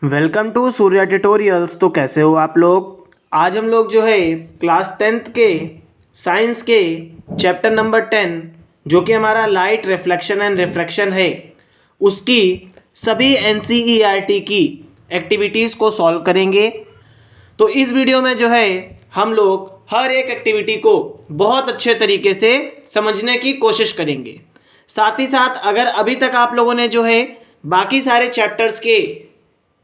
Welcome to Surya tutorials. तो कैसे हो आप लोग। आज हम लोग जो है क्लास 10th के साइंस के चैप्टर नंबर 10 जो कि हमारा लाइट रिफ्लेक्शन एंड रिफ्रैक्शन है, उसकी सभी एनसीईआरटी की एक्टिविटीज़ को सॉल्व करेंगे। तो इस वीडियो में जो है हम लोग हर एक एक्टिविटी को बहुत अच्छे तरीके से समझने की कोशिश करेंगे। साथ ही साथ अगर अभी तक आप लोगों ने जो है बाकी सारे चैप्टर्स के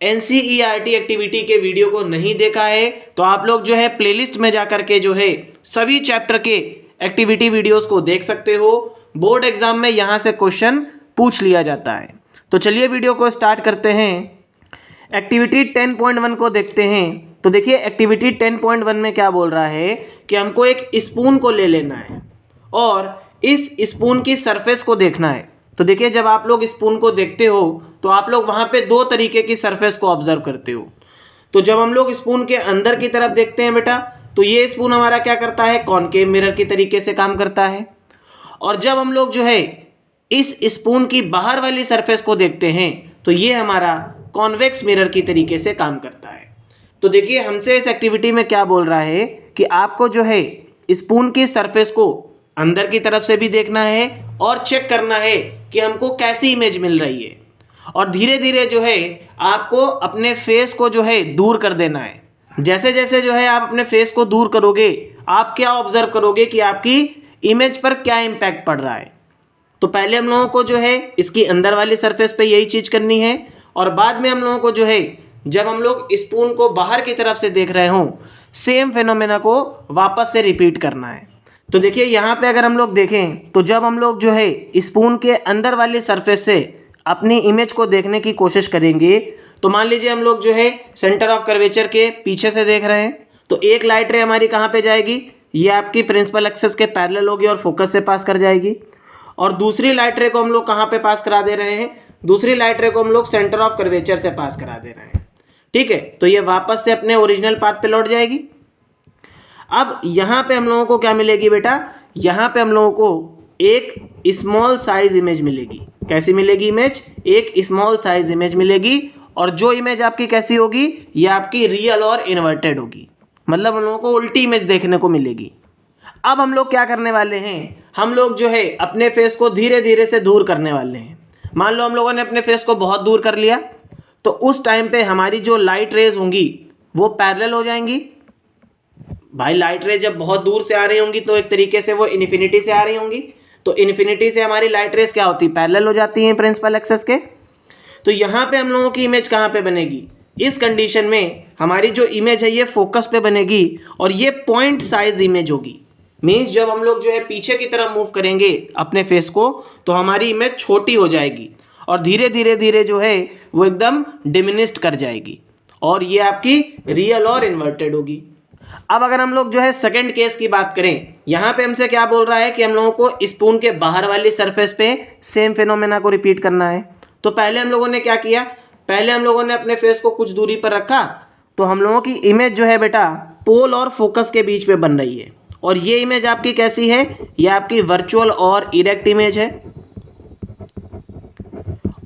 एनसीईआरटी एक्टिविटी के वीडियो को नहीं देखा है तो आप लोग जो है प्लेलिस्ट में जाकर के जो है सभी चैप्टर के एक्टिविटी वीडियोस को देख सकते हो। बोर्ड एग्जाम में यहाँ से क्वेश्चन पूछ लिया जाता है। तो चलिए वीडियो को स्टार्ट करते हैं। एक्टिविटी 10.1 को देखते हैं। तो देखिए एक्टिविटी 10.1 में क्या बोल रहा है कि हमको एक स्पून को ले लेना है और इस स्पून की सरफेस को देखना है। तो देखिए जब आप लोग स्पून को देखते हो तो आप लोग वहाँ पे दो तरीके की सरफेस को ऑब्जर्व करते हो। तो जब हम लोग स्पून के अंदर की तरफ देखते हैं बेटा, तो ये स्पून हमारा क्या करता है, कॉनकेव मिरर की तरीके से काम करता है। और जब हम लोग जो है इस स्पून की बाहर वाली सरफेस को देखते हैं तो ये हमारा कॉन्वेक्स मिरर की तरीके से काम करता है। तो देखिए हमसे इस एक्टिविटी में क्या बोल रहा है कि आपको जो है स्पून की सरफेस को अंदर की तरफ से भी देखना है और चेक करना है कि हमको कैसी इमेज मिल रही है। और धीरे धीरे जो है आपको अपने फेस को जो है दूर कर देना है। जैसे जैसे जो है आप अपने फेस को दूर करोगे आप क्या ऑब्जर्व करोगे कि आपकी इमेज पर क्या इम्पैक्ट पड़ रहा है। तो पहले हम लोगों को जो है इसकी अंदर वाली सरफेस पे यही चीज़ करनी है और बाद में हम लोगों को जो है जब हम लोग स्पून को बाहर की तरफ से देख रहे हों सेम फिनोमेना को वापस से रिपीट करना है। तो देखिए यहाँ पे अगर हम लोग देखें तो जब हम लोग जो है स्पून के अंदर वाली सरफेस से अपनी इमेज को देखने की कोशिश करेंगे तो मान लीजिए हम लोग जो है सेंटर ऑफ कर्वेचर के पीछे से देख रहे हैं तो एक लाइट रे हमारी कहाँ पे जाएगी, ये आपकी प्रिंसिपल एक्सिस के पैरेलल होगी और फोकस से पास कर जाएगी। और दूसरी लाइट रे को हम लोग कहाँ पे पास करा दे रहे हैं, दूसरी लाइट रे को हम लोग सेंटर ऑफ कर्वेचर से पास करा दे रहे हैं। ठीक है, तो ये वापस से अपने ओरिजिनल पाथ पे लौट जाएगी। अब यहाँ पे हम लोगों को क्या मिलेगी बेटा, यहाँ पे हम लोगों को एक स्मॉल साइज इमेज मिलेगी। कैसी मिलेगी इमेज, एक स्मॉल साइज इमेज मिलेगी। और जो इमेज आपकी कैसी होगी, ये आपकी रियल और इन्वर्टेड होगी, मतलब हम लोगों को उल्टी इमेज देखने को मिलेगी। अब हम लोग क्या करने वाले हैं, हम लोग जो है अपने फेस को धीरे धीरे से दूर करने वाले हैं। मान लो हम लोगों ने अपने फेस को बहुत दूर कर लिया तो उस टाइम पे हमारी जो लाइट रेज होंगी वो पैरेलल हो जाएंगी। भाई लाइट रे जब बहुत दूर से आ रही होंगी तो एक तरीके से वो इन्फिनिटी से आ रही होंगी, तो इन्फिनिटी से हमारी लाइट रेज क्या होती है, पैरेलल हो जाती हैं प्रिंसिपल एक्सिस के। तो यहाँ पे हम लोगों की इमेज कहाँ पे बनेगी, इस कंडीशन में हमारी जो इमेज है ये फोकस पे बनेगी और ये पॉइंट साइज इमेज होगी। मीन्स जब हम लोग जो है पीछे की तरफ मूव करेंगे अपने फेस को तो हमारी इमेज छोटी हो जाएगी और धीरे धीरे धीरे जो है वो एकदम डिमिनिश्ड कर जाएगी और ये आपकी रियल और इन्वर्टेड होगी। अब अगर हम लोग जो है सेकंड केस की बात करें, यहाँ पे हमसे क्या बोल रहा है कि हम लोगों को स्पून के बाहर वाली सरफेस पे सेम फिनोमेना को रिपीट करना है। तो पहले हम लोगों ने क्या किया, पहले हम लोगों ने अपने फेस को कुछ दूरी पर रखा तो हम लोगों की इमेज जो है बेटा पोल और फोकस के बीच में बन रही है। और ये इमेज आपकी कैसी है, ये आपकी वर्चुअल और इरेक्ट इमेज है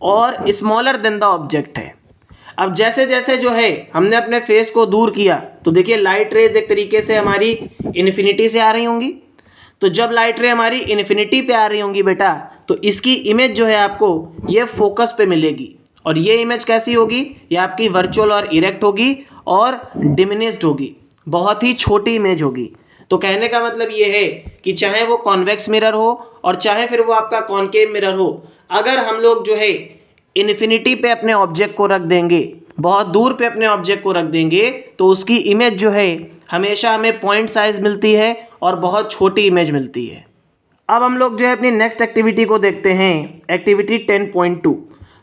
और स्मॉलर देन द ऑब्जेक्ट है। अब जैसे जैसे जो है हमने अपने फेस को दूर किया तो देखिए लाइट रेज एक तरीके से हमारी इन्फिनिटी से आ रही होंगी। तो जब लाइट रे हमारी इन्फिनिटी पे आ रही होंगी बेटा तो इसकी इमेज जो है आपको ये फोकस पे मिलेगी और ये इमेज कैसी होगी, ये आपकी वर्चुअल और इरेक्ट होगी और डिमिनिश्ड होगी, बहुत ही छोटी इमेज होगी। तो कहने का मतलब ये है कि चाहे वो कॉन्वेक्स मिरर हो और चाहे फिर वो आपका कॉनकेव मिरर हो, अगर हम लोग जो है इन्फिनिटी पे अपने ऑब्जेक्ट को रख देंगे, बहुत दूर पे अपने ऑब्जेक्ट को रख देंगे तो उसकी इमेज जो है हमेशा हमें पॉइंट साइज मिलती है और बहुत छोटी इमेज मिलती है। अब हम लोग जो है अपनी नेक्स्ट एक्टिविटी को देखते हैं, एक्टिविटी 10.2।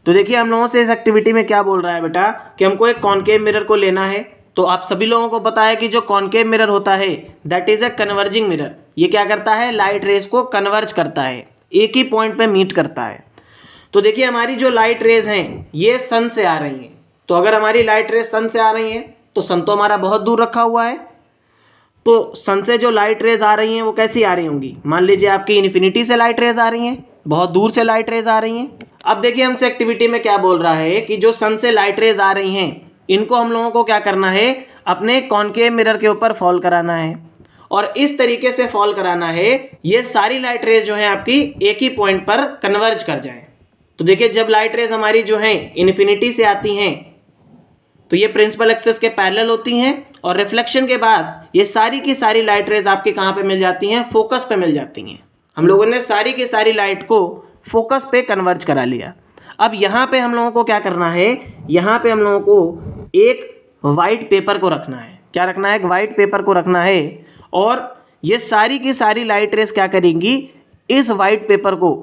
तो देखिए हम लोगों से इस एक्टिविटी में क्या बोल रहा है बेटा कि हमको एक कॉनकेव मिरर को लेना है। तो आप सभी लोगों को पता है कि जो कॉनकेव मिरर होता है that is a converging mirror. ये क्या करता है, लाइट रेज को कन्वर्ज करता है, एक ही पॉइंट पे मीट करता है। तो देखिए हमारी जो लाइट रेज हैं ये सन से आ रही हैं। तो अगर हमारी लाइट रेज सन से आ रही हैं तो सन तो हमारा बहुत दूर रखा हुआ है, तो सन से जो लाइट रेज आ रही हैं वो कैसी आ रही होंगी, मान लीजिए आपकी इन्फिनिटी से लाइट रेज आ रही हैं बहुत दूर से लाइट रेज आ रही हैं। अब देखिए हमसे एक्टिविटी में क्या बोल रहा है कि जो सन से लाइट रेज आ रही हैं इनको हम लोगों को क्या करना है, अपने कॉनकेव मिरर के ऊपर फॉल कराना है और इस तरीके से फॉल कराना है ये सारी लाइट रेज जो है आपकी एक ही पॉइंट पर कन्वर्ज कर जाए। तो देखिए जब लाइट रेज हमारी जो है इन्फिनिटी से आती हैं तो ये प्रिंसिपल एक्सिस के पैरेलल होती हैं और रिफ्लेक्शन के बाद ये सारी की सारी लाइट रेज आपके कहाँ पे मिल जाती हैं, फोकस पे मिल जाती हैं। हम लोगों ने सारी की सारी लाइट को फोकस पे कन्वर्ज करा लिया। अब यहाँ पे हम लोगों को क्या करना है, यहाँ पे हम लोगों को एक वाइट पेपर को रखना है। क्या रखना है, एक वाइट पेपर को रखना है और ये सारी की सारी लाइट रेस क्या करेंगी, इस वाइट पेपर को,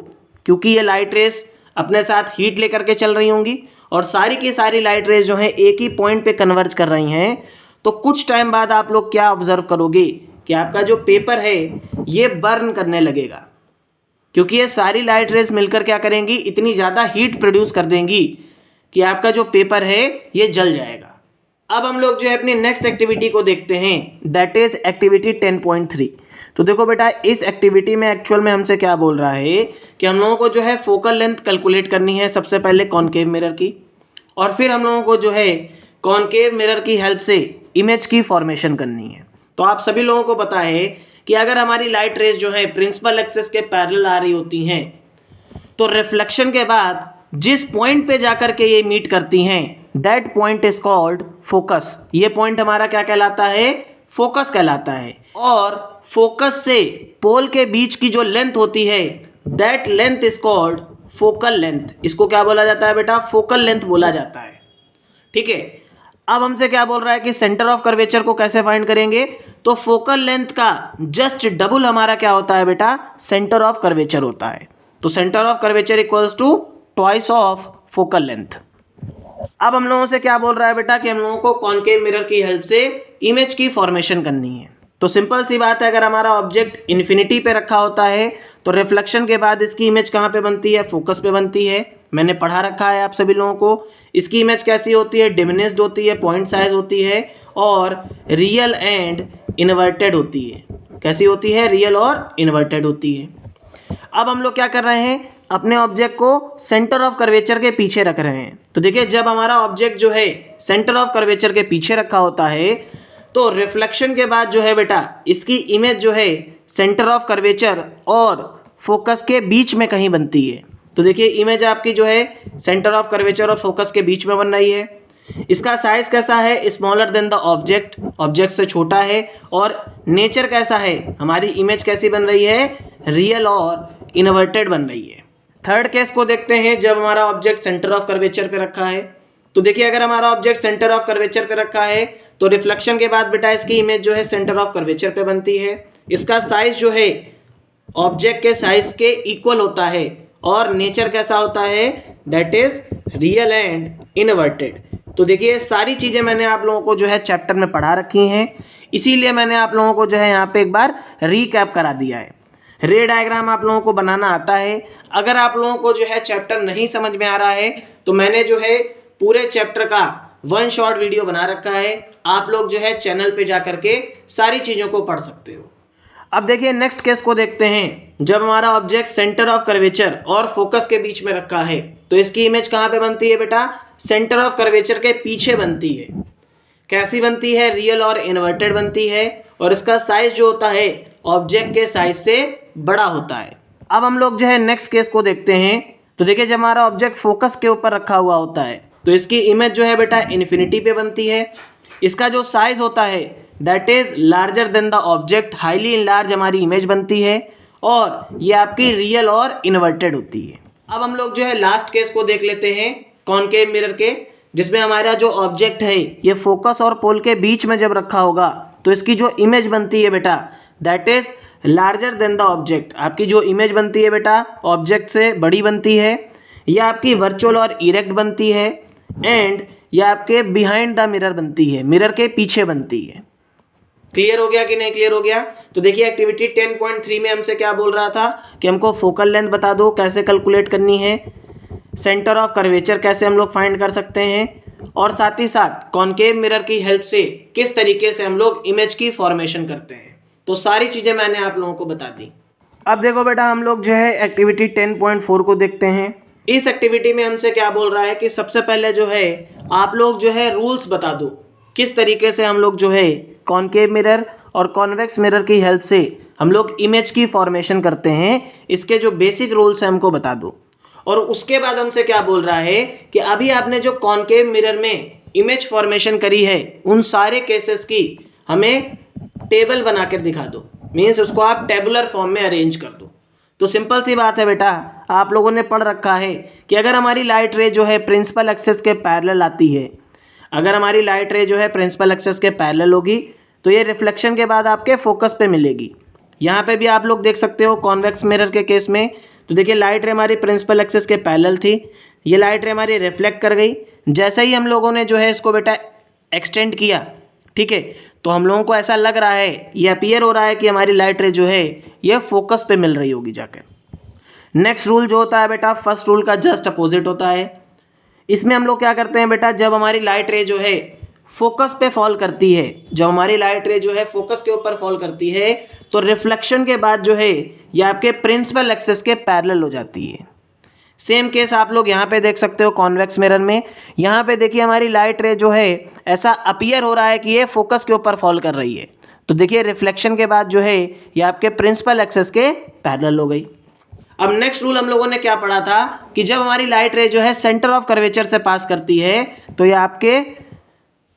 क्योंकि ये लाइट रेस अपने साथ हीट लेकर के चल रही होंगी और सारी की सारी लाइट रेस जो हैं एक ही पॉइंट पे कन्वर्ज कर रही हैं, तो कुछ टाइम बाद आप लोग क्या ऑब्जर्व करोगे कि आपका जो पेपर है ये बर्न करने लगेगा, क्योंकि ये सारी लाइट रेस मिलकर क्या करेंगी, इतनी ज़्यादा हीट प्रोड्यूस कर देंगी कि आपका जो पेपर है ये जल जाएगा। अब हम लोग जो है अपनी नेक्स्ट एक्टिविटी को देखते हैं, दैट इज एक्टिविटी 10.3। तो देखो बेटा इस एक्टिविटी में एक्चुअल में हमसे क्या बोल रहा है कि हम लोगों को जो है फोकल लेंथ कैलकुलेट करनी है सबसे पहले कॉनकेव मिरर की, और फिर हम लोगों को जो है कॉनकेव मिरर की हेल्प से इमेज की फॉर्मेशन करनी है। तो आप सभी लोगों को पता है कि अगर हमारी लाइट रेज जो है प्रिंसिपल एक्सिस के पैरेलल आ रही होती हैं तो रिफ्लेक्शन के बाद जिस पॉइंट पे जाकर के ये मीट करती हैं that point is called focus. ये पॉइंट हमारा क्या कहलाता है, फोकस कहलाता है। और फोकस से पोल के बीच की जो लेंथ होती है that length is called focal length. इसको क्या बोला जाता है बेटा, फोकल लेंथ बोला जाता है। ठीक है, अब हमसे क्या बोल रहा है कि सेंटर ऑफ कर्वेचर को कैसे फाइंड करेंगे, तो फोकल लेंथ का जस्ट डबल हमारा क्या होता है बेटा, सेंटर ऑफ कर्वेचर होता है। तो centre of curvature equals to twice of focal length. अब हम लोगों से क्या बोल रहा है बेटा कि हम लोगों को कॉनकेव मिरर की हेल्प से इमेज की फॉर्मेशन करनी है। तो सिंपल सी बात है, अगर हमारा ऑब्जेक्ट इन्फिनिटी पे रखा होता है तो रिफ्लेक्शन के बाद इसकी इमेज कहाँ पे बनती है, फोकस पे बनती है। मैंने पढ़ा रखा है आप सभी लोगों को। इसकी इमेज कैसी होती है, डिमिनिश्ड होती है, पॉइंट साइज होती है और रियल एंड इन्वर्टेड होती है। कैसी होती है, रियल और इन्वर्टेड होती है। अब हम लोग क्या कर रहे हैं, अपने ऑब्जेक्ट को सेंटर ऑफ कर्वेचर के पीछे रख रहे हैं। तो देखिए जब हमारा ऑब्जेक्ट जो है सेंटर ऑफ कर्वेचर के पीछे रखा होता है तो रिफ्लेक्शन के बाद जो है बेटा इसकी इमेज जो है सेंटर ऑफ कर्वेचर और फोकस के बीच में कहीं बनती है। तो देखिए इमेज आपकी जो है सेंटर ऑफ कर्वेचर और फोकस के बीच में बन रही है। इसका साइज कैसा है, smaller than the object, object से छोटा है। और नेचर कैसा है, हमारी इमेज कैसी बन रही है, रियल और इन्वर्टेड बन रही है। थर्ड केस को देखते हैं, जब हमारा ऑब्जेक्ट सेंटर ऑफ कर्वेचर पे रखा है। तो देखिए अगर हमारा ऑब्जेक्ट सेंटर ऑफ कर्वेचर पे रखा है तो रिफ्लेक्शन के बाद बेटा इसकी इमेज जो है सेंटर ऑफ कर्वेचर पे बनती है। इसका साइज जो है ऑब्जेक्ट के साइज के इक्वल होता है और नेचर कैसा होता है, that is real and inverted. तो देखिए सारी चीज़ें मैंने आप लोगों को जो है चैप्टर में पढ़ा रखी हैं, इसीलिए मैंने आप लोगों को जो है यहाँ पे एक बार रीकैप करा दिया है। रे डायग्राम आप लोगों को बनाना आता है। अगर आप लोगों को जो है चैप्टर नहीं समझ में आ रहा है तो मैंने जो है पूरे चैप्टर का वन शॉट वीडियो बना रखा है, आप लोग जो है चैनल पे जा करके सारी चीज़ों को पढ़ सकते हो। अब देखिए नेक्स्ट केस को देखते हैं, जब हमारा ऑब्जेक्ट सेंटर ऑफ कर्वेचर और फोकस के बीच में रखा है तो इसकी इमेज कहाँ पे बनती है बेटा, सेंटर ऑफ कर्वेचर के पीछे बनती है। कैसी बनती है, रियल और इन्वर्टेड बनती है और इसका साइज जो होता है ऑब्जेक्ट के साइज से बड़ा होता है। अब हम लोग जो है नेक्स्ट केस को देखते हैं। तो देखिए जब हमारा ऑब्जेक्ट फोकस के ऊपर रखा हुआ होता है तो इसकी इमेज जो है बेटा इन्फिनिटी पे बनती है। इसका जो साइज होता है that is larger than the object, highly enlarge हमारी इमेज बनती है और ये आपकी रियल और इन्वर्टेड होती है। अब हम लोग जो है लास्ट केस को देख लेते हैं कॉनकेव मिरर के, जिसमें हमारा जो ऑब्जेक्ट है ये फोकस और पोल के बीच में जब रखा होगा तो इसकी जो इमेज बनती है बेटा that is larger than the object. आपकी जो इमेज बनती है बेटा ऑब्जेक्ट से बड़ी बनती है, यह आपकी वर्चुअल और इरेक्ट बनती है एंड यह आपके बिहाइंड द मिरर बनती है, मिरर के पीछे बनती है। क्लियर हो गया कि नहीं क्लियर हो गया? तो देखिए एक्टिविटी 10.3 में हमसे क्या बोल रहा था कि हमको फोकल लेंथ बता दो कैसे कैलकुलेट करनी है, सेंटर ऑफ कर्वेचर कैसे हम लोग फाइंड कर सकते हैं और साथ ही साथ कॉनकेव मिरर की हेल्प से किस तरीके से हम लोग इमेज की फॉर्मेशन करते हैं। तो सारी चीज़ें मैंने आप लोगों को बता दी। अब देखो बेटा, हम लोग जो है एक्टिविटी 10.4 को देखते हैं। इस एक्टिविटी में हमसे क्या बोल रहा है कि सबसे पहले जो है आप लोग जो है रूल्स बता दो, किस तरीके से हम लोग जो है कॉनकेव मिरर और कॉन्वेक्स मिरर की हेल्प से हम लोग इमेज की फॉर्मेशन करते हैं। इसके जो बेसिक रूल्स हैं हमको बता दो। और उसके बाद हमसे क्या बोल रहा है कि अभी आपने जो कॉनकेव मिरर में इमेज फॉर्मेशन करी है उन सारे केसेस की हमें टेबल बना कर दिखा दो, मीन्स उसको आप टेबुलर फॉर्म में अरेंज कर दो। तो सिंपल सी बात है बेटा, आप लोगों ने पढ़ रखा है कि अगर हमारी लाइट रे जो है प्रिंसिपल एक्सिस के पैरेलल आती है, अगर हमारी लाइट रे जो है प्रिंसिपल एक्सिस के पैरेलल होगी तो ये रिफ्लेक्शन के बाद आपके फोकस पे मिलेगी। यहाँ पे भी आप लोग देख सकते हो कॉन्वेक्स मिरर के केस में, तो देखिए लाइट रे हमारी प्रिंसिपल एक्सिस के पैरेलल थी, ये लाइट रे हमारी रिफ्लेक्ट कर गई। जैसे ही हम लोगों ने जो है इसको बेटा एक्सटेंड किया, ठीक है, तो हम लोगों को ऐसा लग रहा है, ये अपीयर हो रहा है कि हमारी लाइट रे जो है ये फोकस पे मिल रही होगी जाकर। नेक्स्ट रूल जो होता है बेटा फर्स्ट रूल का जस्ट अपोजिट होता है। इसमें हम लोग क्या करते हैं बेटा, जब हमारी लाइट रे जो है फोकस पे फॉल करती है, जब हमारी लाइट रे जो है फोकस के ऊपर फॉल करती है तो रिफ्लेक्शन के बाद जो है ये आपके प्रिंसिपल एक्सिस के पैरेलल हो जाती है। सेम केस आप लोग यहाँ पे देख सकते हो कॉन्वेक्स मिरर में। यहाँ पे देखिए हमारी लाइट रे जो है ऐसा अपीयर हो रहा है कि ये फोकस के ऊपर फॉल कर रही है, तो देखिए रिफ्लेक्शन के बाद जो है ये आपके प्रिंसिपल एक्सिस के पैरेलल हो गई। अब नेक्स्ट रूल हम लोगों ने क्या पढ़ा था कि जब हमारी लाइट रे जो है सेंटर ऑफ कर्वेचर से पास करती है तो ये आपके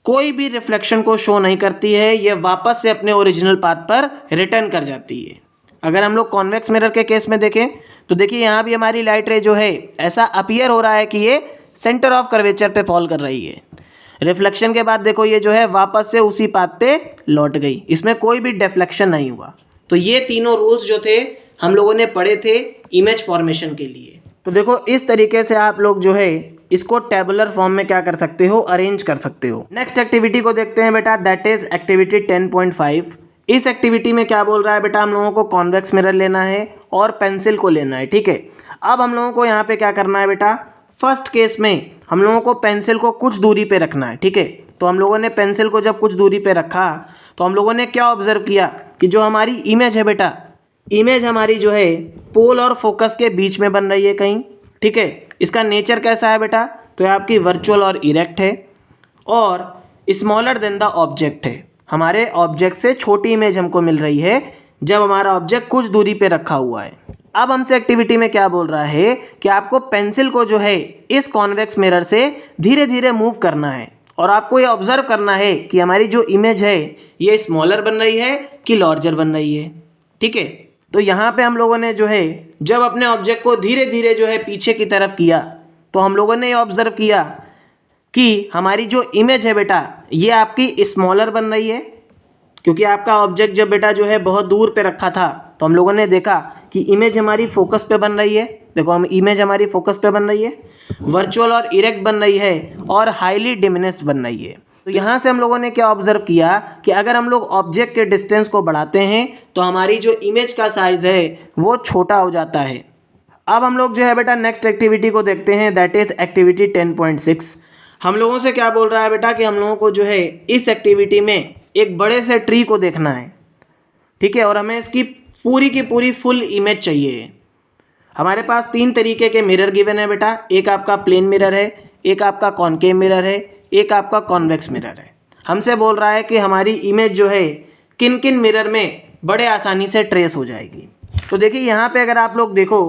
कोई भी रिफ्लेक्शन को शो नहीं करती है, ये वापस से अपने ओरिजिनल पाथ पर रिटर्न कर जाती है। अगर हम लोग कॉन्वेक्स मिरर के केस में देखें तो देखिए यहाँ भी हमारी लाइट रे जो है ऐसा अपीयर हो रहा है कि ये सेंटर ऑफ कर्वेचर पे फॉल कर रही है। रिफ्लेक्शन के बाद देखो ये जो है वापस से उसी पाथ पे लौट गई, इसमें कोई भी डिफ्लेक्शन नहीं हुआ। तो ये तीनों रूल्स जो थे हम लोगों ने पढ़े थे इमेज फॉर्मेशन के लिए। तो देखो इस तरीके से आप लोग जो है इसको टेबुलर फॉर्म में क्या कर सकते हो, अरेंज कर सकते हो। नेक्स्ट एक्टिविटी को देखते हैं बेटा, दैट इज एक्टिविटी 10.5। इस एक्टिविटी में क्या बोल रहा है बेटा, हम लोगों को कॉन्वेक्स मिरर लेना है और पेंसिल को लेना है, ठीक है। अब हम लोगों को यहाँ पे क्या करना है बेटा, फर्स्ट केस में हम लोगों को पेंसिल को कुछ दूरी पे रखना है, ठीक है। तो हम लोगों ने पेंसिल को जब कुछ दूरी पे रखा तो हम लोगों ने क्या ऑब्जर्व किया कि जो हमारी इमेज है बेटा, इमेज हमारी जो है पोल और फोकस के बीच में बन रही है कहीं, ठीक है। इसका नेचर कैसा है बेटा, तो ये आपकी वर्चुअल और इरेक्ट है और स्मॉलर देन द ऑब्जेक्ट है। हमारे ऑब्जेक्ट से छोटी इमेज हमको मिल रही है जब हमारा ऑब्जेक्ट कुछ दूरी पे रखा हुआ है। अब हमसे एक्टिविटी में क्या बोल रहा है कि आपको पेंसिल को जो है इस कॉन्वेक्स मिरर से धीरे धीरे मूव करना है और आपको ये ऑब्जर्व करना है कि हमारी जो इमेज है ये स्मॉलर बन रही है कि लार्जर बन रही है, ठीक है। तो यहाँ पे हम लोगों ने जो है जब अपने ऑब्जेक्ट को धीरे धीरे जो है पीछे की तरफ किया तो हम लोगों ने ये ऑब्जर्व किया कि हमारी जो इमेज है बेटा ये आपकी स्मॉलर बन रही है, क्योंकि आपका ऑब्जेक्ट जब बेटा जो है बहुत दूर पे रखा था तो हम लोगों ने देखा कि इमेज हमारी फोकस पे बन रही है। देखो हम इमेज हमारी फोकस पे बन रही है, वर्चुअल और इरेक्ट बन रही है और हाईली डिमिनिश्ड बन रही है। तो यहाँ से हम लोगों ने क्या ऑब्जर्व किया कि अगर हम लोग ऑब्जेक्ट के डिस्टेंस को बढ़ाते हैं तो हमारी जो इमेज का साइज है वो छोटा हो जाता है। अब हम लोग जो है बेटा नेक्स्ट एक्टिविटी को देखते हैं, दैट इज एक्टिविटी 10.6। हम लोगों से क्या बोल रहा है बेटा कि हम लोगों को जो है इस एक्टिविटी में एक बड़े से ट्री को देखना है, ठीक है, और हमें इसकी पूरी की पूरी फुल इमेज चाहिए। हमारे पास तीन तरीके के मिरर गिवन है बेटा, एक आपका प्लेन मिरर है, एक आपका कॉनकेव मिरर है, एक आपका कॉन्वेक्स मिरर है। हमसे बोल रहा है कि हमारी इमेज जो है किन किन मिरर में बड़े आसानी से ट्रेस हो जाएगी। तो देखिए यहाँ पे अगर आप लोग देखो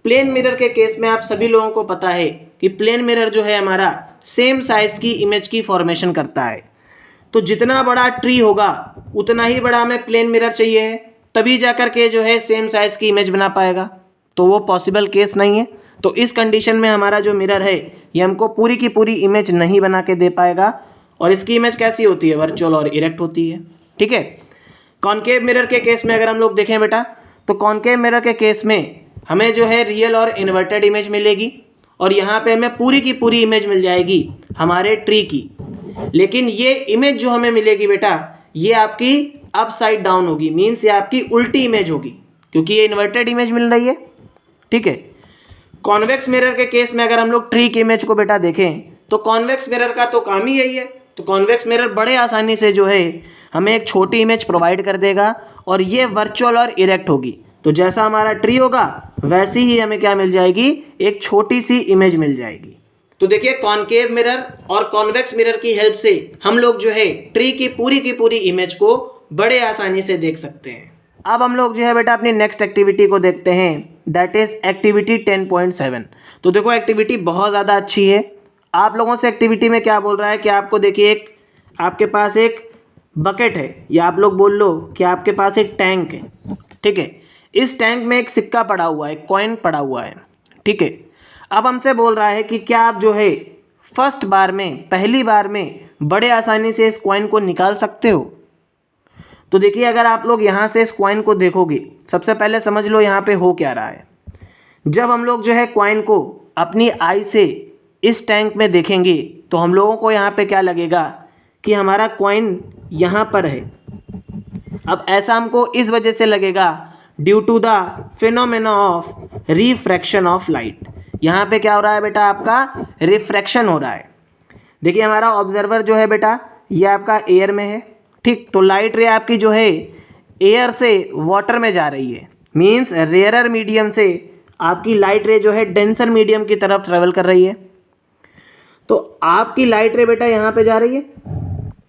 प्लेन मिरर के केस में आप सभी लोगों को पता है कि प्लेन मिरर जो है हमारा सेम साइज़ की इमेज की फॉर्मेशन करता है। तो जितना बड़ा ट्री होगा उतना ही बड़ा हमें प्लेन मिरर चाहिए है, तभी जाकर के जो है सेम साइज़ की इमेज बना पाएगा। तो वो पॉसिबल केस नहीं है। तो इस कंडीशन में हमारा जो मिरर है ये हमको पूरी की पूरी इमेज नहीं बना के दे पाएगा और इसकी इमेज कैसी होती है, वर्चुअल और इरेक्ट होती है, ठीक है। कॉनकेव मिरर के केस में अगर हम लोग देखें बेटा तो कॉनकेव मिरर के केस में हमें जो है रियल और इन्वर्टेड इमेज मिलेगी और यहाँ पे हमें पूरी की पूरी इमेज मिल जाएगी हमारे ट्री की। लेकिन ये इमेज जो हमें मिलेगी बेटा ये आपकी अपसाइड डाउन होगी, मीन्स ये आपकी उल्टी इमेज होगी क्योंकि ये इन्वर्टेड इमेज मिल रही है, ठीक है। कॉन्वेक्स मिरर के केस में अगर हम लोग ट्री की इमेज को बेटा देखें तो कॉन्वेक्स मिरर का तो काम ही यही है। तो कॉन्वेक्स मिरर बड़े आसानी से जो है हमें एक छोटी इमेज प्रोवाइड कर देगा और ये वर्चुअल और इरेक्ट होगी। तो जैसा हमारा ट्री होगा वैसी ही हमें क्या मिल जाएगी, एक छोटी सी इमेज मिल जाएगी। तो देखिए कॉनकेव मिरर और कॉन्वेक्स मिरर की हेल्प से हम लोग जो है ट्री की पूरी इमेज को बड़े आसानी से देख सकते हैं। अब हम लोग जो है बेटा अपनी नेक्स्ट एक्टिविटी को देखते हैं, दैट इज एक्टिविटी 10.7। तो देखो एक्टिविटी बहुत ज़्यादा अच्छी है। आप लोगों से एक्टिविटी में क्या बोल रहा है कि आपको देखिए एक आपके पास एक बकेट है, या आप लोग बोल लो कि आपके पास एक टैंक है, ठीक है। इस टैंक में एक सिक्का पड़ा हुआ है, कॉइन पड़ा हुआ है, ठीक है। अब हमसे बोल रहा है कि क्या आप जो है पहली बार में बड़े आसानी से इस कॉइन को निकाल सकते हो। तो देखिए अगर आप लोग यहाँ से इस कॉइन को देखोगे, सबसे पहले समझ लो यहाँ पे हो क्या रहा है। जब हम लोग जो है कॉइन को अपनी आई से इस टैंक में देखेंगे तो हम लोगों को यहाँ पे क्या लगेगा कि हमारा कॉइन यहाँ पर है। अब ऐसा हमको इस वजह से लगेगा due to the phenomena of refraction of light. यहाँ पे क्या हो रहा है बेटा, आपका रिफ्रैक्शन हो रहा है। देखिए हमारा ऑब्जर्वर जो है बेटा ये आपका एयर में है, ठीक। तो लाइट रे आपकी जो है एयर से वाटर में जा रही है, मीन्स रेयरर मीडियम से आपकी लाइट रे जो है डेंसर मीडियम की तरफ ट्रेवल कर रही है। तो आपकी लाइट रे बेटा यहाँ पे जा रही है,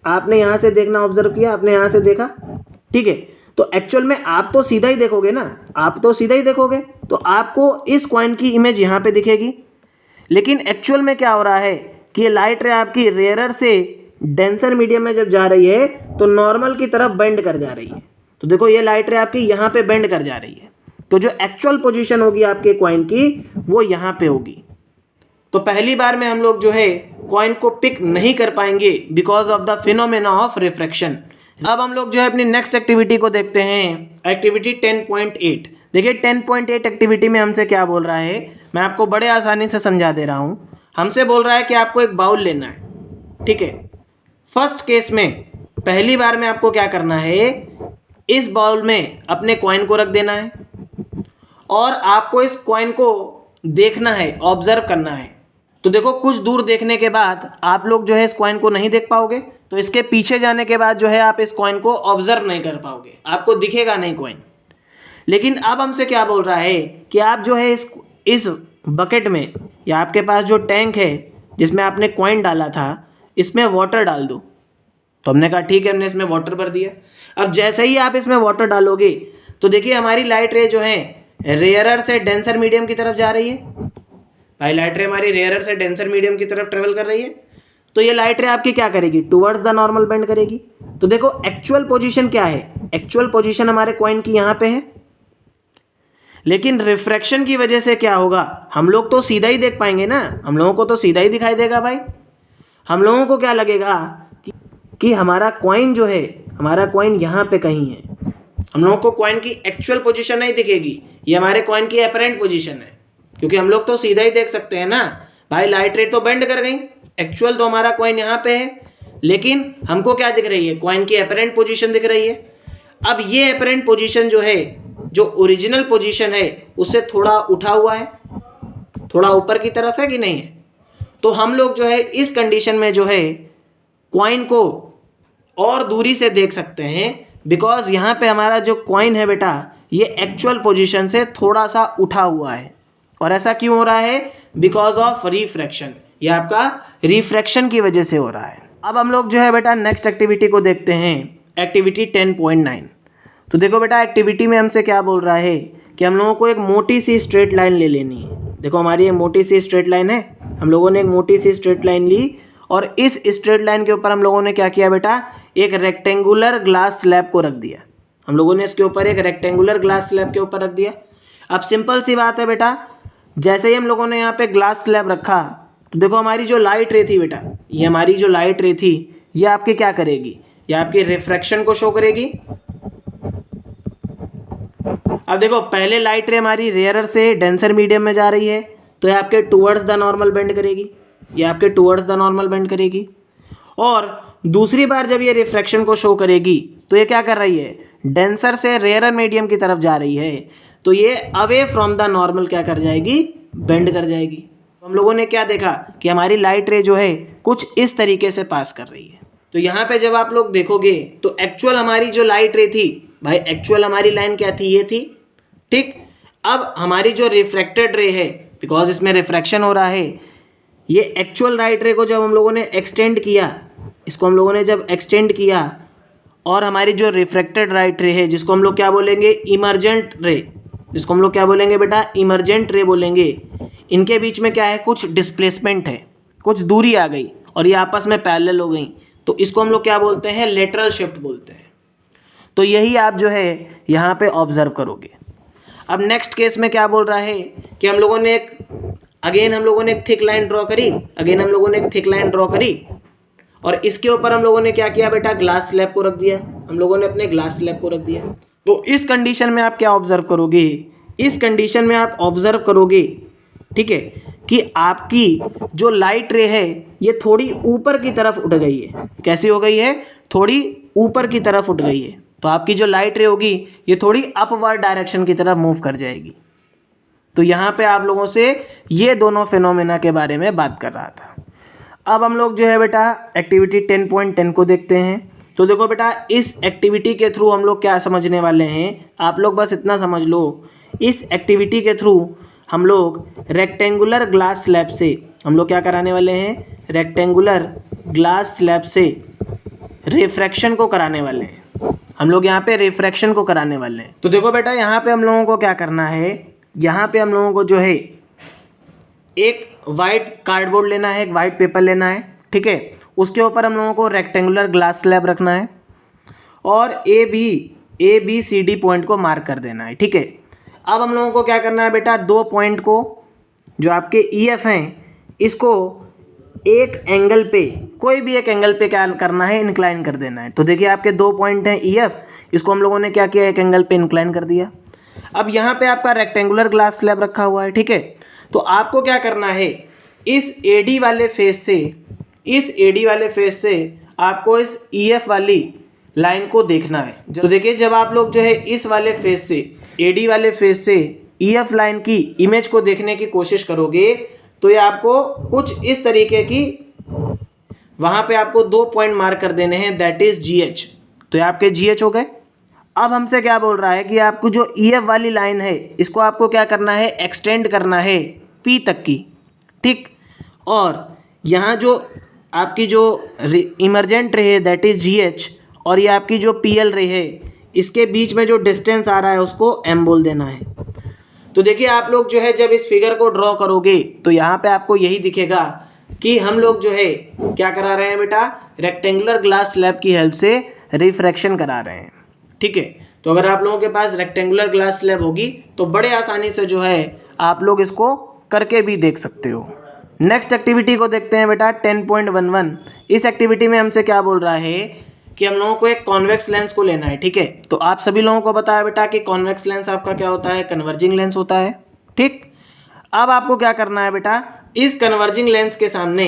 आपने यहाँ से देखना ऑब्जर्व किया, आपने यहाँ से देखा, ठीक है। तो एक्चुअल में आप तो सीधा ही देखोगे ना, आप तो सीधा ही देखोगे, तो आपको इस कॉइन की इमेज यहाँ पे दिखेगी। लेकिन एक्चुअल में क्या हो रहा है कि ये लाइट रे आपकी रेयरर से डेंसर मीडियम में जब जा रही है तो नॉर्मल की तरफ बेंड कर जा रही है। तो देखो ये लाइट रे आपकी यहाँ पे बेंड कर जा रही है, तो जो एक्चुअल पोजीशन होगी आपके कॉइन की वो यहाँ पे होगी। तो पहली बार में हम लोग जो है कॉइन को पिक नहीं कर पाएंगे because of the phenomena of refraction. अब हम लोग जो है अपनी नेक्स्ट एक्टिविटी को देखते हैं, एक्टिविटी 10.8। देखिए 10.8 एक्टिविटी में हमसे क्या बोल रहा है, मैं आपको बड़े आसानी से समझा दे रहा हूँ। हमसे बोल रहा है कि आपको एक बाउल लेना है, ठीक है। फर्स्ट केस में पहली बार में आपको क्या करना है, इस बाउल में अपने कॉइन को रख देना है और आपको इस कॉइन को देखना है, ऑब्जर्व करना है। तो देखो कुछ दूर देखने के बाद आप लोग जो है इस कॉइन को नहीं देख पाओगे, तो इसके पीछे जाने के बाद जो है आप इस कॉइन को ऑब्जर्व नहीं कर पाओगे, आपको दिखेगा नहीं कॉइन। लेकिन अब हमसे क्या बोल रहा है कि आप जो है इस बकेट में या आपके पास जो टैंक है जिसमें आपने कॉइन डाला था इसमें वाटर डाल दो। तो हमने कहा ठीक है, हमने इसमें वाटर भर दिया। अब जैसे ही आप इसमें वाटर डालोगे तो देखिए हमारी लाइट रे जो है रेयरर से डेंसर मीडियम की तरफ जा रही है। भाई लाइट रे हमारी रेयरर से डेंसर मीडियम की तरफ ट्रेवल कर रही है, तो ये लाइट रे आपकी क्या करेगी, टुवर्ड्स द नॉर्मल बेंड करेगी। तो देखो एक्चुअल पोजीशन क्या है, एक्चुअल पोजीशन हमारे कॉइन की यहाँ पे है, लेकिन रिफ्रैक्शन की वजह से क्या होगा, हम लोग तो सीधा ही देख पाएंगे ना, हम लोगों को तो सीधा ही दिखाई देगा भाई। हम लोगों को क्या लगेगा कि हमारा कॉइन जो है, हमारा कॉइन यहाँ पे कहीं है। हम लोगों को कॉइन की एक्चुअल पोजीशन नहीं दिखेगी, ये हमारे कॉइन की अपरेंट पोजीशन है, क्योंकि हम लोग तो सीधा ही देख सकते हैं ना। भाई लाइट रे तो बेंड कर गई, एक्चुअल तो हमारा कॉइन यहाँ पे है, लेकिन हमको क्या दिख रही है, कॉइन की अपरेंट पोजीशन दिख रही है। अब ये अपरेंट पोजीशन जो है, जो ओरिजिनल पोजीशन है उससे थोड़ा उठा हुआ है, थोड़ा ऊपर की तरफ है कि नहीं है। तो हम लोग जो है इस कंडीशन में जो है कॉइन को और दूरी से देख सकते हैं, बिकॉज यहाँ पे हमारा जो कॉइन है बेटा ये एक्चुअल पोजीशन से थोड़ा सा उठा हुआ है। और ऐसा क्यों हो रहा है, बिकॉज ऑफ रिफ्रैक्शन, ये आपका रिफ्रैक्शन की वजह से हो रहा है। अब हम लोग जो है बेटा नेक्स्ट एक्टिविटी को देखते हैं, एक्टिविटी 10.9। तो देखो बेटा एक्टिविटी में हमसे क्या बोल रहा है कि हम लोगों को एक मोटी सी स्ट्रेट लाइन ले लेनी है। देखो हमारी ये मोटी सी स्ट्रेट लाइन है, हम लोगों ने एक मोटी सी स्ट्रेट लाइन ली और इस स्ट्रेट लाइन के ऊपर हम लोगों ने क्या किया बेटा, एक रेक्टेंगुलर ग्लास स्लैब को रख दिया। हम लोगों ने इसके ऊपर एक रेक्टेंगुलर ग्लास स्लैब के ऊपर रख दिया। अब सिंपल सी बात है बेटा, जैसे ही हम लोगों ने यहाँ पे ग्लास स्लैब रखा तो देखो हमारी जो लाइट रे थी बेटा, ये हमारी जो लाइट रे थी ये आपकी क्या करेगी, ये आपकी रिफ्रैक्शन को शो करेगी। अब देखो पहले लाइट रे हमारी रेयरर से डेंसर मीडियम में जा रही है, तो ये आपके टुवर्ड्स द नॉर्मल बेंड करेगी, ये आपके टुवर्ड्स द नॉर्मल बेंड करेगी। और दूसरी बार जब ये रिफ्रैक्शन को शो करेगी तो ये क्या कर रही है, डेंसर से रेयरर मीडियम की तरफ जा रही है, तो ये अवे फ्रॉम द नॉर्मल क्या कर जाएगी, बेंड कर जाएगी। तो हम लोगों ने क्या देखा कि हमारी लाइट रे जो है कुछ इस तरीके से पास कर रही है। तो यहाँ पे जब आप लोग देखोगे तो एक्चुअल हमारी जो लाइट रे थी, भाई एक्चुअल हमारी लाइन क्या थी, ये थी, ठीक। अब हमारी जो रिफ्रैक्टेड रे है, बिकॉज इसमें रिफ्रैक्शन हो रहा है, ये एक्चुअल लाइट रे को जब हम लोगों ने एक्सटेंड किया, इसको हम लोगों ने जब एक्सटेंड किया, और हमारी जो रिफ्रैक्टेड लाइट रे है जिसको हम लोग क्या बोलेंगे, इमर्जेंट रे, जिसको हम लोग क्या बोलेंगे बेटा, इमर्जेंट रे बोलेंगे, इनके बीच में क्या है, कुछ डिस्प्लेसमेंट है, कुछ दूरी आ गई और ये आपस में पैरेलल हो गई, तो इसको हम लोग क्या बोलते हैं, लेटरल शिफ्ट बोलते हैं। तो यही आप जो है यहाँ पे ऑब्जर्व करोगे। अब नेक्स्ट केस में क्या बोल रहा है कि हम लोगों ने एक थिक लाइन ड्रॉ करी, और इसके ऊपर हम लोगों ने क्या किया बेटा, ग्लास स्लैब को रख दिया, हम लोगों ने अपने ग्लास स्लैब को रख दिया। तो इस कंडीशन में आप क्या ऑब्जर्व करोगे, इस कंडीशन में आप ऑब्जर्व करोगे, ठीक है, कि आपकी जो लाइट रे है ये थोड़ी ऊपर की तरफ उठ गई है। कैसी हो गई है, थोड़ी ऊपर की तरफ उठ गई है। तो आपकी जो लाइट रे होगी ये थोड़ी अपवर्ड डायरेक्शन की तरफ मूव कर जाएगी। तो यहाँ पे आप लोगों से ये दोनों फिनोमेना के बारे में बात कर रहा था। अब हम लोग जो है बेटा एक्टिविटी 10.10 को देखते हैं। तो देखो बेटा, इस एक्टिविटी के थ्रू हम लोग क्या समझने वाले हैं, आप लोग बस इतना समझ लो, इस एक्टिविटी के थ्रू हम लोग रेक्टेंगुलर ग्लास स्लैब से हम लोग क्या कराने वाले हैं, रेक्टेंगुलर ग्लास स्लैब से रिफ्रैक्शन को कराने वाले हैं। हम लोग यहाँ पे रिफ्रैक्शन को कराने वाले हैं। तो देखो बेटा, यहाँ पे हम लोगों को क्या करना है, यहाँ पे हम लोगों को जो है एक वाइट कार्डबोर्ड लेना है, एक वाइट पेपर लेना है, ठीक है, उसके ऊपर हम लोगों को रेक्टेंगुलर ग्लास स्लैब रखना है और A B C D point को मार्क कर देना है, ठीक है। अब हम लोगों को क्या करना है बेटा, दो पॉइंट को जो आपके ई एफ हैं इसको एक एंगल पे, कोई भी एक एंगल पे क्या करना है, इंक्लाइन कर देना है। तो देखिए आपके दो पॉइंट हैं ई एफ, इसको हम लोगों ने क्या किया, एक एंगल पे इंक्लाइन कर दिया। अब यहाँ पे आपका रेक्टेंगुलर ग्लास स्लैब रखा हुआ है, ठीक है। तो आपको क्या करना है, इस एडी वाले फेस से आपको इस ई एफ वाली लाइन को देखना है। तो देखिए, जब आप लोग जो है इस वाले फेस से, एडी वाले फेस से ई एफ लाइन की इमेज को देखने की कोशिश करोगे तो ये आपको कुछ इस तरीके की, वहाँ पे आपको दो पॉइंट मार्क कर देने हैं, दैट इज जी एच। तो ये आपके जी एच हो गए। अब हमसे क्या बोल रहा है कि आपको जो ई एफ वाली लाइन है इसको आपको क्या करना है, एक्सटेंड करना है पी तक की, ठीक। और यहाँ जो आपकी जो इमर्जेंट रे है दैट इज जी एच, और ये आपकी जो पी एल रे है इसके बीच में जो डिस्टेंस आ रहा है उसको एम बोल देना है। तो देखिए आप लोग जो है जब इस फिगर को ड्रॉ करोगे तो यहाँ पे आपको यही दिखेगा कि हम लोग जो है क्या करा रहे हैं बेटा, रेक्टेंगुलर ग्लास स्लैब की हेल्प से रिफ्रैक्शन करा रहे हैं, ठीक है। तो अगर आप लोगों के पास रेक्टेंगुलर ग्लास स्लैब होगी तो बड़े आसानी से जो है आप लोग इसको करके भी देख सकते हो। नेक्स्ट एक्टिविटी को देखते हैं बेटा 10.11। इस एक्टिविटी में हमसे क्या बोल रहा है कि हम लोगों को एक कॉन्वेक्स लेंस को लेना है, ठीक है। तो आप सभी लोगों को बताया बेटा कि कॉन्वेक्स लेंस आपका क्या होता है, कन्वर्जिंग लेंस होता है, ठीक। अब आपको क्या करना है बेटा, इस कन्वर्जिंग लेंस के सामने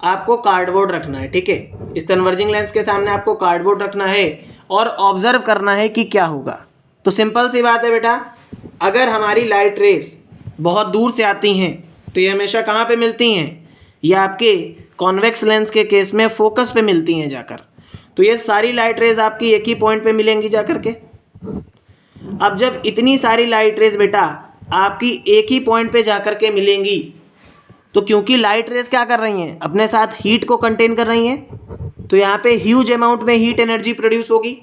आपको कार्डबोर्ड रखना है, ठीक है। इस कन्वर्जिंग लेंस के सामने आपको कार्डबोर्ड रखना है और ऑब्जर्व करना है कि क्या होगा। तो सिंपल सी बात है बेटा, अगर हमारी लाइट रेस बहुत दूर से आती हैं तो ये हमेशा कहाँ पे मिलती हैं, ये आपके कॉन्वेक्स लेंस के केस में फोकस पे मिलती हैं जाकर। तो ये सारी लाइट रेज आपकी एक ही पॉइंट पे मिलेंगी जाकर के। अब जब इतनी सारी लाइट रेज बेटा आपकी एक ही पॉइंट पे जाकर के मिलेंगी, तो क्योंकि लाइट रेज क्या कर रही हैं, अपने साथ हीट को कंटेन कर रही हैं, तो यहाँ पे ह्यूज अमाउंट में हीट एनर्जी प्रोड्यूस होगी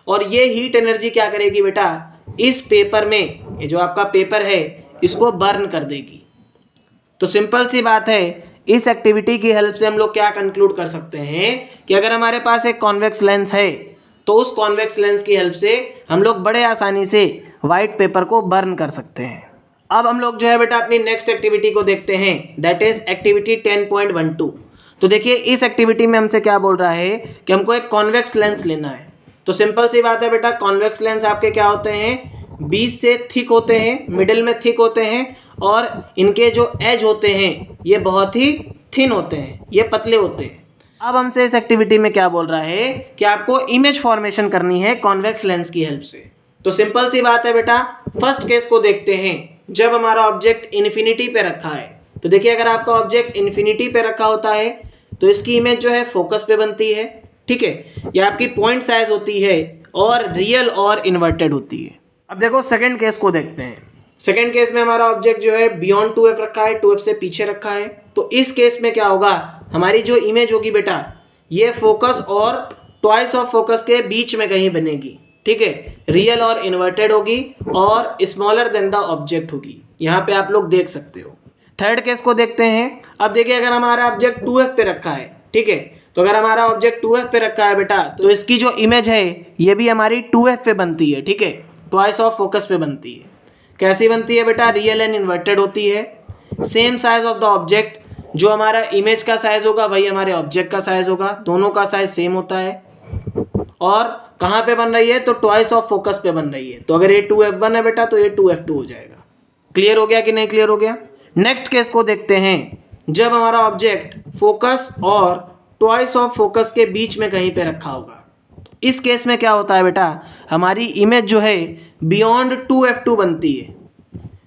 और ये हीट एनर्जी क्या करेगी बेटा, इस पेपर में, ये जो आपका पेपर है इसको बर्न कर देगी। तो सिंपल सी बात है, इस एक्टिविटी की हेल्प से हम लोग क्या कंक्लूड कर सकते हैं कि अगर हमारे पास एक कॉन्वेक्स लेंस है तो उस कॉन्वेक्स लेंस की हेल्प से हम लोग बड़े आसानी से वाइट पेपर को बर्न कर सकते हैं। अब हम लोग जो है बेटा अपनी नेक्स्ट एक्टिविटी को देखते हैं, दैट इज एक्टिविटी 10.12। तो देखिए इस एक्टिविटी में हमसे क्या बोल रहा है कि हमको एक कॉन्वेक्स लेंस लेना है। तो सिंपल सी बात है बेटा, कॉन्वेक्स लेंस आपके क्या होते हैं, बीच से थिक होते हैं, मिडिल में थिक होते हैं और इनके जो एज होते हैं ये बहुत ही थिन होते हैं, ये पतले होते हैं। अब हमसे इस एक्टिविटी में क्या बोल रहा है कि आपको इमेज फॉर्मेशन करनी है कॉन्वेक्स लेंस की हेल्प से। तो सिंपल सी बात है बेटा, फर्स्ट केस को देखते हैं, जब हमारा ऑब्जेक्ट इन्फिनिटी पे रखा है। तो देखिए अगर आपका ऑब्जेक्ट इन्फिनिटी पे रखा होता है तो इसकी इमेज जो है फोकस पे बनती है, ठीक है। ये आपकी पॉइंट साइज होती है और रियल और इन्वर्टेड होती है। अब देखो सेकंड केस को देखते हैं। सेकंड केस में हमारा ऑब्जेक्ट जो है बियॉन्ड 2f रखा है, 2f से पीछे रखा है। तो इस केस में क्या होगा, हमारी जो इमेज होगी बेटा ये फोकस और ट्वाइस ऑफ फोकस के बीच में कहीं बनेगी, ठीक है। रियल और इन्वर्टेड होगी और स्मॉलर देन द ऑब्जेक्ट होगी, यहाँ पे आप लोग देख सकते हो। थर्ड केस को देखते हैं। अब देखिए अगर हमारा ऑब्जेक्ट 2f पे रखा है, ठीक है, तो अगर हमारा ऑब्जेक्ट 2f पे रखा है बेटा तो इसकी जो इमेज है ये भी हमारी 2f पे बनती है, ठीक है, ट्वाइस ऑफ फोकस पे बनती है। कैसी बनती है बेटा, रियल एंड इन्वर्टेड होती है। Same size of the object, जो हमारा इमेज का साइज होगा वही हमारे ऑब्जेक्ट का साइज होगा, दोनों का साइज सेम होता है। और कहाँ पे बन रही है, तो ट्वाइस ऑफ फोकस पे बन रही है। तो अगर ये 2f1 है बेटा तो ये 2f2 हो जाएगा। क्लियर हो गया कि नहीं क्लियर हो गया। नेक्स्ट केस को देखते हैं। जब हमारा ऑब्जेक्ट फोकस और ट्वाइस ऑफ फोकस के बीच में कहीं पे रखा होगा, इस केस में क्या होता है बेटा, हमारी इमेज जो है बियॉन्ड 2f2 बनती है।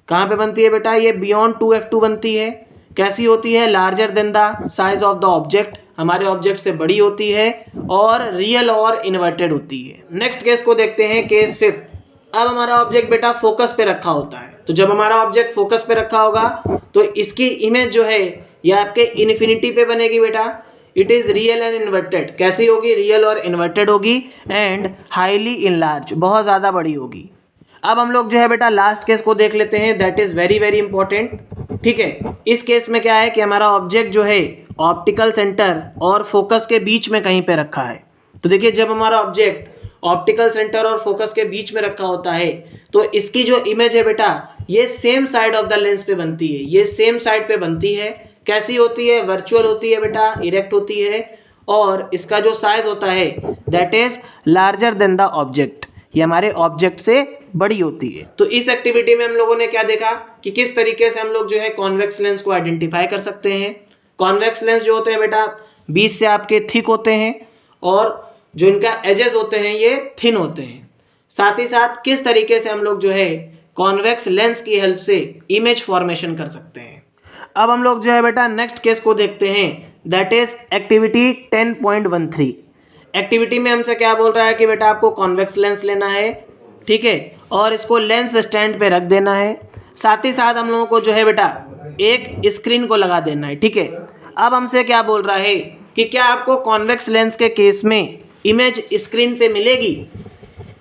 कहाँ पे बनती है बेटा, ये बियॉन्ड 2f2 बनती है। कैसी होती है, larger than the size of the object, हमारे ऑब्जेक्ट से बड़ी होती है और रियल और इन्वर्टेड होती है। नेक्स्ट केस को देखते हैं, केस फिफ्थ। अब हमारा ऑब्जेक्ट बेटा फोकस पे रखा होता है। तो जब हमारा ऑब्जेक्ट फोकस पे रखा होगा तो इसकी इमेज जो है ये आपके इन्फिनिटी पे बनेगी बेटा। It is real and inverted. कैसी होगी, रियल और इन्वर्टेड होगी एंड हाईली इनलार्ज, बहुत ज़्यादा बड़ी होगी। अब हम लोग जो है बेटा लास्ट केस को देख लेते हैं, that is very very important, ठीक है। इस केस में क्या है कि हमारा ऑब्जेक्ट जो है ऑप्टिकल सेंटर और फोकस के बीच में कहीं पे रखा है। तो देखिए जब हमारा ऑब्जेक्ट ऑप्टिकल सेंटर और फोकस के बीच में रखा होता है तो इसकी जो इमेज है बेटा ये same side of the lens पे बनती है, ये सेम साइड पे बनती है। कैसी होती है, वर्चुअल होती है बेटा, इरेक्ट होती है और इसका जो साइज होता है that is larger than the object, ये हमारे ऑब्जेक्ट से बड़ी होती है। तो इस एक्टिविटी में हम लोगों ने क्या देखा कि किस तरीके से हम लोग जो है कॉन्वेक्स लेंस को आइडेंटिफाई कर सकते हैं। कॉन्वेक्स लेंस जो होते हैं बेटा बीच से आपके थिक होते हैं और जो इनका एजेस होते हैं ये थिन होते हैं। साथ ही साथ किस तरीके से हम लोग जो है कॉन्वेक्स लेंस की हेल्प से इमेज फॉर्मेशन कर सकते हैं। अब हम लोग जो है बेटा नेक्स्ट केस को देखते हैं, दैट इज एक्टिविटी 10.13। एक्टिविटी में हमसे क्या बोल रहा है कि बेटा आपको कॉन्वेक्स लेंस लेना है, ठीक है, और इसको लेंस स्टैंड पे रख देना है। साथ ही साथ हम लोगों को जो है बेटा एक स्क्रीन को लगा देना है, ठीक है। अब हमसे क्या बोल रहा है कि क्या आपको कॉन्वेक्स लेंस के केस में इमेज स्क्रीन पे मिलेगी।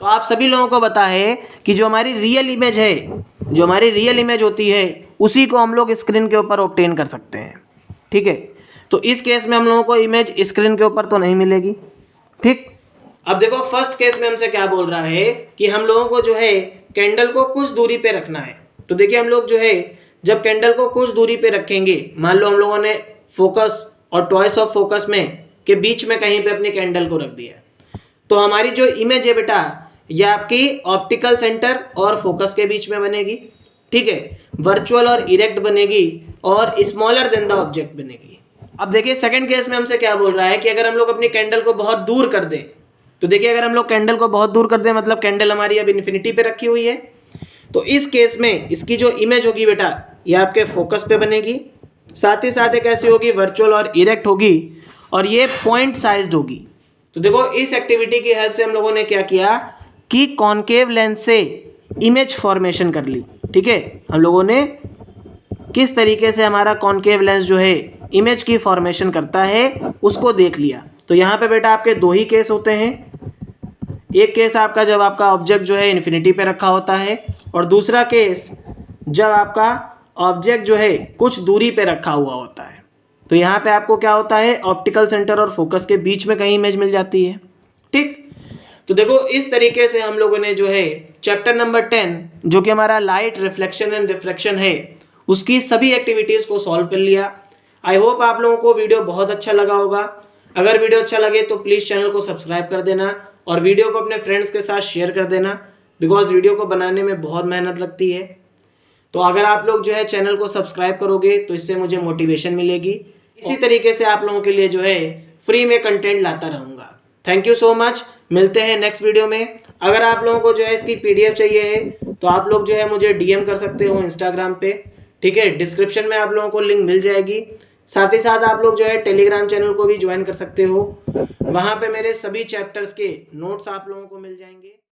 तो आप सभी लोगों को पता है कि जो हमारी रियल इमेज है, जो हमारी रियल इमेज होती है उसी को हम लोग स्क्रीन के ऊपर ऑब्टेन कर सकते हैं, ठीक है। तो इस केस में हम लोगों को इमेज स्क्रीन के ऊपर तो नहीं मिलेगी, ठीक। अब देखो फर्स्ट केस में हमसे क्या बोल रहा है कि हम लोगों को जो है कैंडल को कुछ दूरी पे रखना है। तो देखिए हम लोग जो है जब कैंडल को कुछ दूरी पे रखेंगे, मान लो हम लोगों ने फोकस और ट्वाइस ऑफ फोकस में के बीच में कहीं पे अपनी कैंडल को रख दिया, तो हमारी जो इमेज है बेटा ये आपकी ऑप्टिकल सेंटर और फोकस के बीच में बनेगी, ठीक है, वर्चुअल और इरेक्ट बनेगी और स्मॉलर देन द ऑब्जेक्ट बनेगी। अब देखिए सेकंड केस में हमसे क्या बोल रहा है कि अगर हम लोग अपनी कैंडल को बहुत दूर कर दें, तो देखिए अगर हम लोग कैंडल को बहुत दूर कर दें मतलब कैंडल हमारी अब इन्फिनिटी पे रखी हुई है, तो इस केस में इसकी जो इमेज होगी बेटा ये आपके फोकस पे बनेगी। साथ ही साथ एक ऐसी होगी वर्चुअल और इरेक्ट होगी और ये पॉइंट साइज्ड होगी। तो देखो इस एक्टिविटी की हेल्प से हम लोगों ने क्या किया कि कॉनकेव लेंस से इमेज फॉर्मेशन कर ली, ठीक है। हम लोगों ने किस तरीके से हमारा कॉनकेव लेंस जो है इमेज की फॉर्मेशन करता है उसको देख लिया। तो यहाँ पे बेटा आपके दो ही केस होते हैं, एक केस आपका जब आपका ऑब्जेक्ट जो है इन्फिनिटी पे रखा होता है और दूसरा केस जब आपका ऑब्जेक्ट जो है कुछ दूरी पे रखा हुआ होता है। तो यहाँ पे आपको क्या होता है ऑप्टिकल सेंटर और फोकस के बीच में कहीं इमेज मिल जाती है, ठीक। तो देखो इस तरीके से हम लोगों ने जो है चैप्टर नंबर 10 जो कि हमारा लाइट रिफ्लेक्शन एंड रिफ्रैक्शन है उसकी सभी एक्टिविटीज़ को सॉल्व कर लिया। आई होप आप लोगों को वीडियो बहुत अच्छा लगा होगा। अगर वीडियो अच्छा लगे तो प्लीज़ चैनल को सब्सक्राइब कर देना और वीडियो को अपने फ्रेंड्स के साथ शेयर कर देना, बिकॉज वीडियो को बनाने में बहुत मेहनत लगती है। तो अगर आप लोग जो है चैनल को सब्सक्राइब करोगे तो इससे मुझे मोटिवेशन मिलेगी। इसी तरीके से आप लोगों के लिए जो है फ्री में कंटेंट लाता रहूँगा। थैंक यू सो मच, मिलते हैं नेक्स्ट वीडियो में। अगर आप लोगों को जो है इसकी PDF चाहिए है तो आप लोग जो है मुझे DM कर सकते हो इंस्टाग्राम पे, ठीक है। डिस्क्रिप्शन में आप लोगों को लिंक मिल जाएगी। साथ ही साथ आप लोग जो है टेलीग्राम चैनल को भी ज्वाइन कर सकते हो, वहाँ पे मेरे सभी चैप्टर्स के नोट्स आप लोगों को मिल जाएंगे।